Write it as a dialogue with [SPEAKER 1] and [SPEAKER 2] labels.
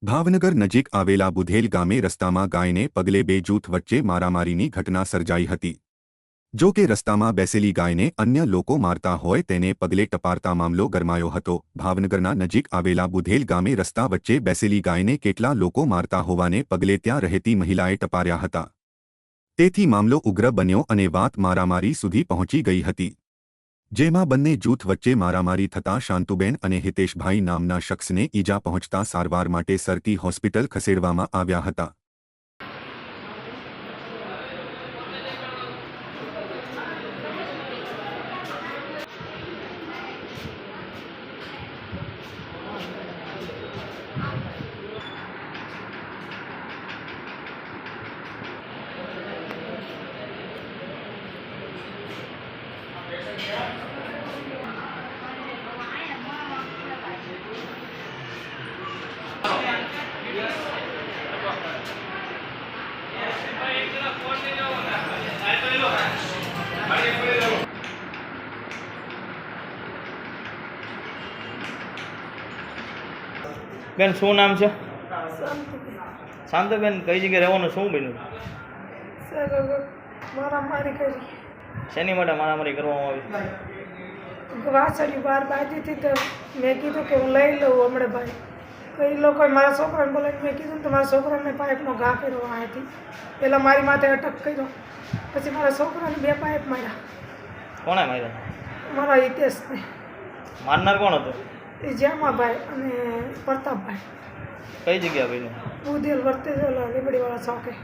[SPEAKER 1] ભાવનગર નજીક આવેલા બુધેલ ગામે રસ્તામાં ગાયને પગલે બે જૂથ વચ્ચે મારામારીની ઘટના સર્જાઈ હતી। જો કે રસ્તામાં બેસેલી ગાયને અન્ય લોકો મારતા હોય તેને પગલે ટપારતા મામલો ગરમાયો હતો। ભાવનગરના નજીક આવેલા બુધેલ ગામે રસ્તા વચ્ચે બેસેલી ગાયને કેટલા લોકો મારતા હોવાને પગલે ત્યાં રહેતી મહિલાએ ટપાર્યા હતા। તેથી મામલો ઉગ્ર બન્યો અને વાત મારામારી સુધી પહોંચી ગઈ હતી, જેમાં બંને જૂથ વચ્ચે મારામારી થતાં શાંતુબેન અને હિતેશભાઈ નામના શખ્સને ઈજા પહોંચતા સારવાર માટે સરટી હોસ્પિટલ ખસેડવામાં આવ્યા હતા।
[SPEAKER 2] બેન શું નામ છે?
[SPEAKER 3] શાંતિબેન।
[SPEAKER 2] શાંતિબેન, કઈ જગ્યાએ રહેવાનું? શું બન્યું?
[SPEAKER 3] સર મારામારી કરી,
[SPEAKER 2] શેની માટે મારામારી કરવામાં આવી?
[SPEAKER 3] વાસળી બહાર બાજી હતી તો મેં કીધું કે હું લઈ લઉં હમણાં ભાઈ, તો એ લોકોએ મારા છોકરાને બોલાવીને મેં કીધું તો મારા છોકરાને પાઇપનો ઘા કર્યો અહીંયાથી, પહેલાં મારી માથે અટક કર્યો, પછી મારા છોકરાને બે પાઇપ માર્યા।
[SPEAKER 2] કોણે માર્યા?
[SPEAKER 3] મારા હિતેશને।
[SPEAKER 2] મારનાર કોણ હતો?
[SPEAKER 3] એ જ્યામાભાઈ અને પ્રતાપભાઈ।
[SPEAKER 2] કઈ જગ્યા બન્યું?
[SPEAKER 3] બુધેલ વર્તે લીબડીવાળા ચોકે।